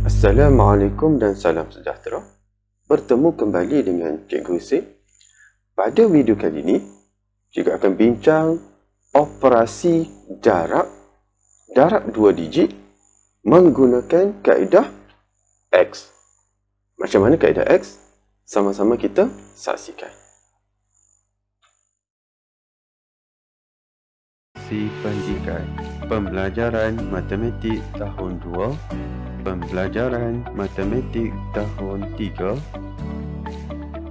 Assalamualaikum dan salam sejahtera. Bertemu kembali dengan Cikgu Hussein. Pada video kali ini, cikgu akan bincang operasi darab 2 digit menggunakan kaedah X. Macam mana kaedah X? Sama-sama kita saksikan. Si Pendidikan Pembelajaran Matematik tahun 2, Pembelajaran Matematik tahun 3,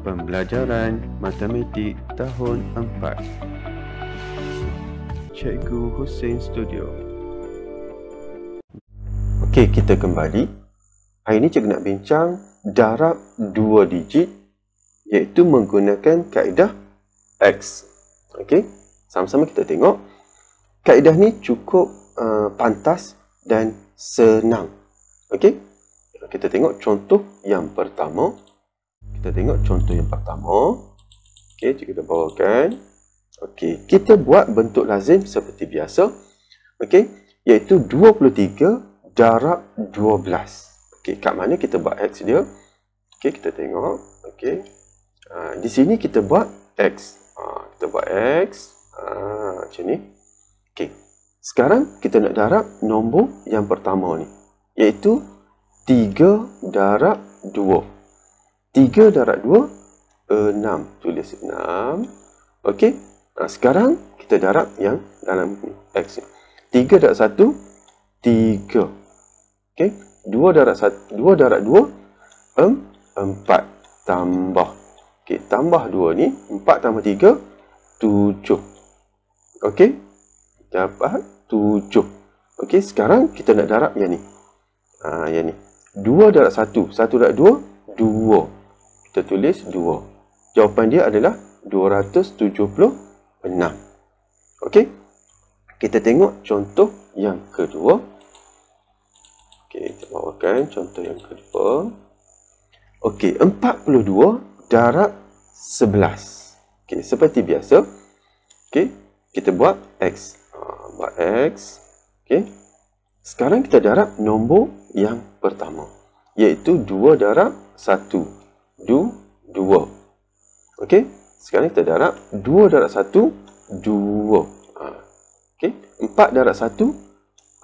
Pembelajaran Matematik tahun 4. Cikgu Hussein Studio. Okey, kita kembali. Hari ini cikgu nak bincang darab 2 digit iaitu menggunakan kaedah X. Okey, sama-sama kita tengok. Kaedah ni cukup pantas dan senang. Okey, kita tengok contoh yang pertama. Okey, kita bawakan. Okey, kita buat bentuk lazim seperti biasa. Okey, iaitu 23 darab 12. Okey, kat mana kita buat X dia? Okey, kita tengok. Okey, di sini kita buat X. Kita buat X. Macam ni. Okey, sekarang kita nak darab nombor yang pertama ni, iaitu 3 darab 2. 3 darab 2, 6. Tulis 6. Okey, sekarang kita darab yang dalam X ni. 3 darab 1, 3. Okey, 2 darab 2, 4. Tambah. Okey, tambah 2 ni, 4 tambah 3, 7. Okey, dapat 7. Okey, sekarang kita nak darab yang ni. Yang ni. 2 darab 1. 1 darab 2, 2. Kita tulis 2. Jawapan dia adalah 276. Okey. Kita tengok contoh yang kedua. Okey, kita bawakan contoh yang kedua. Okey, 42 darab 11. Okey, seperti biasa. Okey, kita buat X. Buat X. Okey. Sekarang kita darab nombor yang pertama, iaitu 2 darab 1. 2. Okey. Sekarang kita darab 2 darab 1, 2. Okey. 4 darab 1,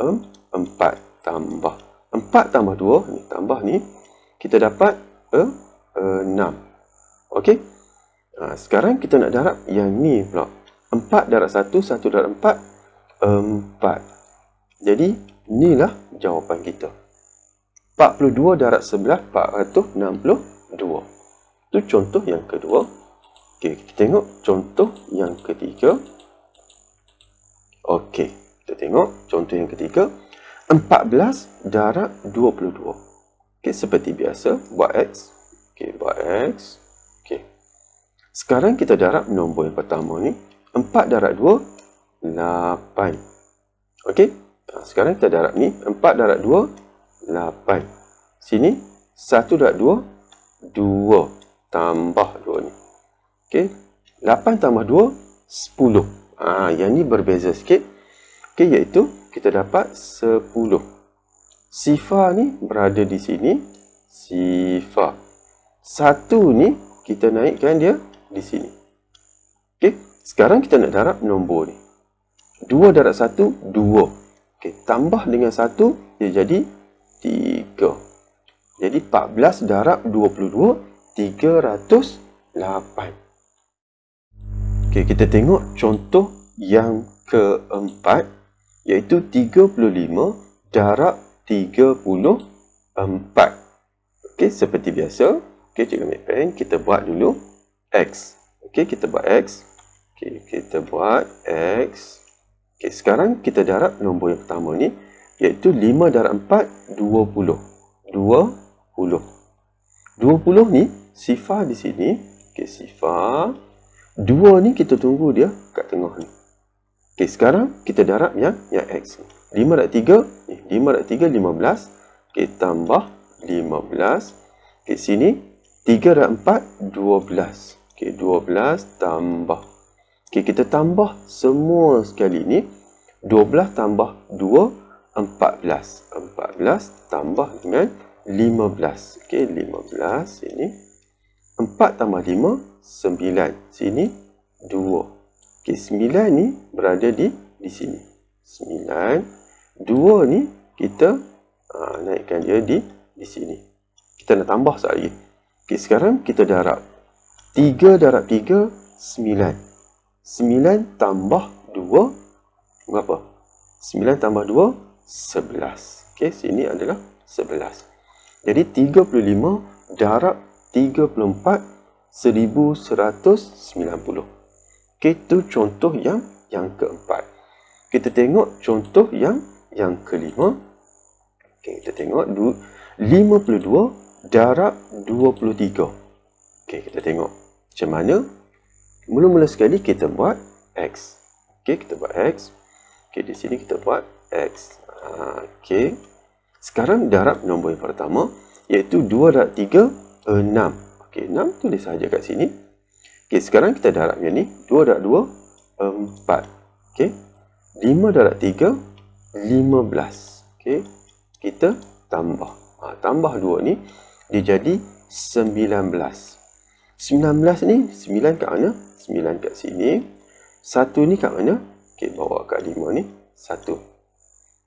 4. Tambah. 4 tambah 2, ni tambah ni, kita dapat 6. Okey. Sekarang kita nak darab yang ni pula. 4 darab 1, 1 darab 4, 4. Jadi, inilah jawapan kita. 42 darab 11, 462. Itu contoh yang kedua. Okey, kita tengok contoh yang ketiga. Okey, kita tengok contoh yang ketiga. 14 darab 22. Okey, seperti biasa, buat X. Okey, buat X. Okey. Sekarang kita darab nombor yang pertama ni. 4 darab 2, 8. Okey. Sekarang kita darab ni. 4 darab 2, 8. Sini, 1 darab 2, 2. Tambah 2 ni. Okey. 8 tambah 2, 10. Yang ni berbeza sikit. Okey, iaitu kita dapat 10. Sifar ni berada di sini. Sifar. 1 ni kita naikkan dia di sini. Okey. Sekarang kita nak darab nombor ni. 2 darab 1, 2. Okey, tambah dengan 1, dia jadi 3. Jadi 14 darab 22, 308. Okey, kita tengok contoh yang keempat, iaitu 35 darab 34. Okey, seperti biasa. Okey, cikgu ambil pen, kita buat dulu X. Okey, kita buat X. Okey, kita buat X. Okey, sekarang kita darab nombor yang pertama ni, iaitu 5 darab 4, 20. 20. 20 ni, sifar di sini. Okey, sifar. 2 ni kita tunggu dia kat tengah ni. Okey, sekarang kita darab yang X ni. 5 darab 3, 5 darab 3, 15. Okey, tambah 15. Okey, sini 3 darab 4, 12. Okey, 12 tambah. Okey, kita tambah semua sekali ni. 12 tambah 2, 14. 14 tambah dengan 15. Okey, 15 sini. 4 tambah 5, 9. Sini 2. Okey, 9 ni berada di sini. 9. 2 ni kita naikkan dia di sini. Kita nak tambah sekali lagi. Okey, sekarang kita darab. 3 darab 3, 9. 9 tambah 2, berapa? 9 tambah 2, 11. Okey, sini adalah 11. Jadi 35 darab 34, 1190. Okey, itu contoh yang keempat. Kita tengok contoh yang kelima. Okey, kita tengok 52 darab 23. Okey, kita tengok macam mana. Mula-mula sekali kita buat X. Okey, kita buat X. Okey, di sini kita buat X. Okey. Sekarang darab nombor yang pertama, iaitu 2 darab 3, 6. Okey, 6 tulis saja kat sini. Okey, sekarang kita darab yang ni. 2 darab 2, 4. Okey. 5 darab 3, 15. Okey. Kita tambah. Tambah 2 ni, dia jadi 19. 19 ni, 9 kat mana? 9 kat sini. 1 ni kat mana? Okey, bawa kat 5 ni. 1.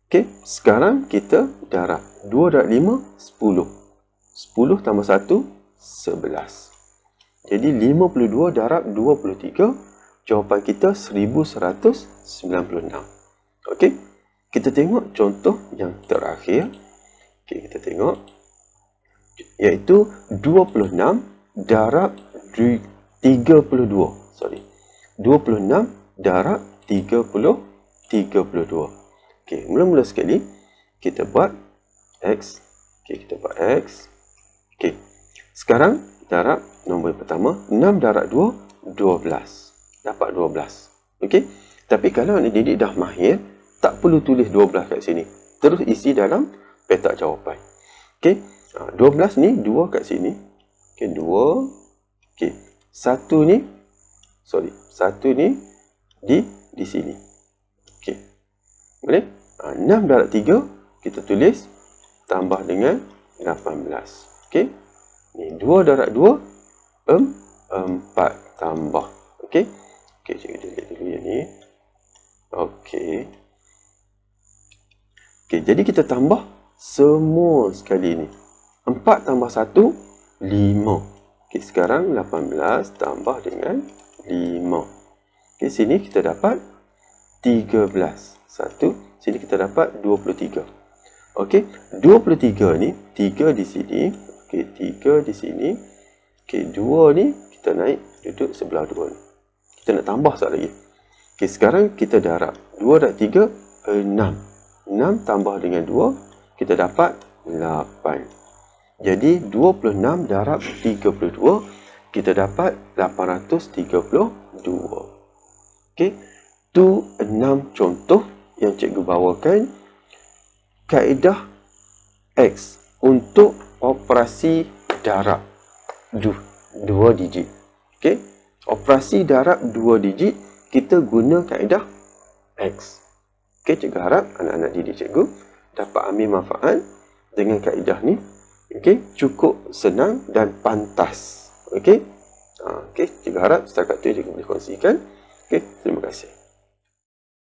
Okey, sekarang kita darab. 2 darab 5, 10. 10 tambah 1, 11. Jadi 52 darab 23, jawapan kita 1196. Okey, kita tengok contoh yang terakhir. Okey, kita tengok. Iaitu 26 darab 32. 26 darab 32. Okey, mula-mula sekali kita buat X. Okey, kita buat X. Okey. Sekarang darab nombor yang pertama, 6 darab 2, 12. Dapat 12. Okey. Tapi kalau anak didik dah mahir, tak perlu tulis 12 kat sini. Terus isi dalam petak jawapan. Okey. 12 ni 2 kat sini. Okey, 2. Okey. 1 ni di sini. Okey. Boleh? 6 darab 3 kita tulis tambah dengan 18. Okey. Ni 2 darab 2, 4 tambah. Okey. Okey, cikgu delete dulu yang ni. Okey. Okey, jadi kita tambah semua sekali ni. 4 tambah 1, 5. Okey, sekarang 18 tambah dengan 5. Okey, sini kita dapat 13. 1, sini kita dapat 23. Okey, 23 ni, 3 di sini. Okey, 3 di sini. Okey, 2 ni kita naik duduk sebelah 2 ni. Kita nak tambah sekali lagi. Okey, sekarang kita darab. 2 darab 3, 6. 6 tambah dengan 2, kita dapat 8. Jadi 26 darab 32, kita dapat 832. Okey, tu 6 contoh yang cikgu bawakan kaedah X untuk operasi darab 2 digit. Okey, operasi darab 2 digit kita guna kaedah X. Okey, cikgu harap anak-anak didik cikgu dapat ambil manfaat dengan kaedah ni. Okey, cukup senang dan pantas. Okey. Okey, cikgu harap setakat tu cikgu boleh kongsikan. Okey, terima kasih.